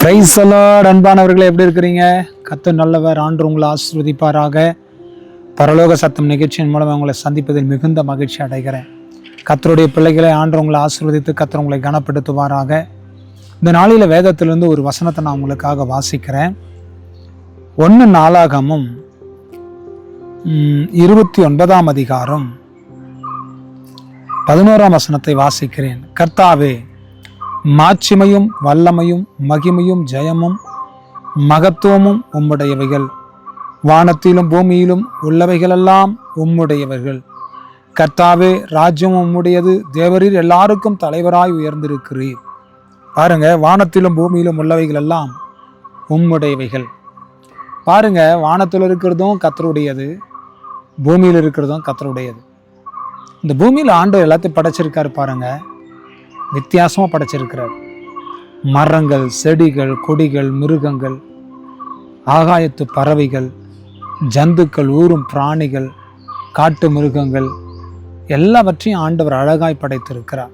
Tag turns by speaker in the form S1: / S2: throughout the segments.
S1: Praise the Lord. அன்பானவர்களே, எப்படி இருக்கிறீங்க? கர்த்தர் நல்லவர். ஆண்டவர் உங்களை ஆசீர்வதிப்பாராக. பரலோக சத்தம் நிகழ்ச்சியின் மூலம் உங்களை சந்திப்பதில் மிகுந்த மகிழ்ச்சி அடைகிறேன். கர்த்தருடைய பிள்ளைகளை ஆண்டவர் உங்களை ஆசீர்வதித்து கர்த்தர் உங்களை கனப்படுத்துவாராக. இந்த நாளில் வேதத்திலிருந்து ஒரு வசனத்தை நான் உங்களுக்காக வாசிக்கிறேன். 1 நாளாகமும் 29ஆம் அதிகாரம் 11ஆம் வசனத்தை வாசிக்கிறேன். கர்த்தாவே, மாட்சிமையும் வல்லமையும் மகிமையும் ஜெயமும் மகத்துவமும் உம்முடையவைகள். வானத்திலும் பூமியிலும் உள்ளவைகளெல்லாம் உம்முடையவர்கள். கர்த்தாவே, ராஜ்யம் உம்முடையது. தேவரீர் எல்லாருக்கும் தலைவராய் உயர்ந்திருக்கிறீர். பாருங்க, வானத்திலும் பூமியிலும் உள்ளவைகள் எல்லாம் உம்முடையவைகள். பாருங்க, வானத்தில் இருக்கிறதும் கர்த்தருடையது, பூமியில் இருக்கிறதும் கர்த்தருடையது. இந்த பூமியில் ஆண்டவர் எல்லாத்தையும் படைச்சிருக்காரு. பாருங்க, வித்தியாசமாக படைச்சிருக்கிறார். மரங்கள், செடிகள், கொடிகள், மிருகங்கள், ஆகாயத்து பறவைகள், ஜந்துக்கள், ஊரும் பிராணிகள், காட்டு மிருகங்கள் எல்லாவற்றையும் ஆண்டவர் அழகாய் படைத்திருக்கிறார்.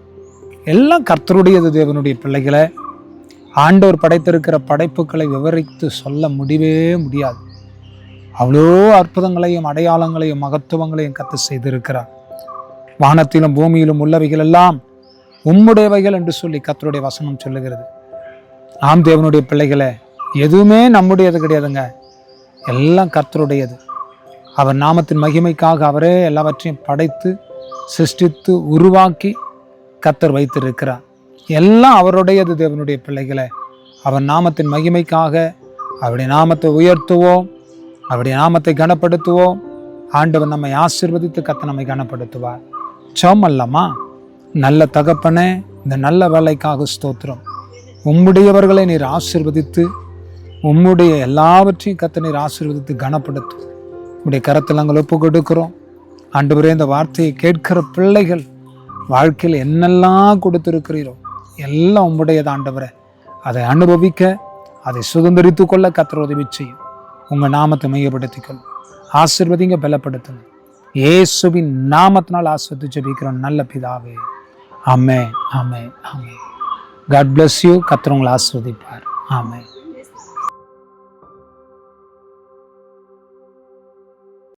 S1: எல்லாம் கர்த்தருடையது. தேவனுடைய பிள்ளைகளை, ஆண்டவர் படைத்திருக்கிற படைப்புகளை விவரித்து சொல்ல முடியவே முடியாது. அவ்வளோ அற்புதங்களையும் அடையாளங்களையும் மகத்துவங்களையும் கர்த்தர் செய்திருக்கிறார். வானத்திலும் பூமியிலும் உள்ளவைகள் எல்லாம் உம்முடையவைகள் என்று சொல்லி கர்த்தருடைய வசனம் சொல்லுகிறது. ஆம் தேவனுடைய பிள்ளைகளை, எதுவுமே நம்முடையது கிடையாதுங்க, எல்லாம் கர்த்தருடையது. அவர் நாமத்தின் மகிமைக்காக அவரே எல்லாவற்றையும் படைத்து சிருஷ்டித்து உருவாக்கி கர்த்தர் வைத்திருக்கிறார். எல்லாம் அவருடையது. தேவனுடைய பிள்ளைகளை, அவர் நாமத்தின் மகிமைக்காக அவருடைய நாமத்தை உயர்த்துவோம், அவருடைய நாமத்தை கனப்படுத்துவோம். ஆண்டவர் நம்மை ஆசீர்வதித்து கர்த்தர் நம்மை கனப்படுத்துவார். சோமல்லமா, நல்ல தகப்பனே, இந்த நல்ல வேலைக்காக ஸ்தோத்திரம். உம்முடையவர்களை நீர் ஆசீர்வதித்து உம்முடைய எல்லாவற்றையும் கர்த்தர் நீர் ஆசீர்வதித்து கனப்படுத்தும். உம்முடைய கரத்தில் நாங்கள் ஒப்பு கொடுக்கிறோம். ஆண்டவரே, இந்த வார்த்தையை கேட்கிற பிள்ளைகள் வாழ்க்கையில் என்னெல்லாம் கொடுத்திருக்கிறீரோ எல்லாம் உம்முடையது. ஆண்டவரே, அதை அனுபவிக்க, அதை சுதந்திரித்து கொள்ள கர்த்தர் உதவி செய்யும். உங்கள் நாமத்தை மையப்படுத்திக்கொள்ளும். ஆசீர்வதிங்க, பலப்படுத்துங்க. இயேசுவின் நாமத்தினால் ஆசீர்வதித்து ஜெபிக்கிறோம் நல்ல பிதாவே. ஆமென், ஆமென், ஆமென். God bless you. கர்த்தர் உங்களை ஆசீர்வதிப்பார். ஆமென்.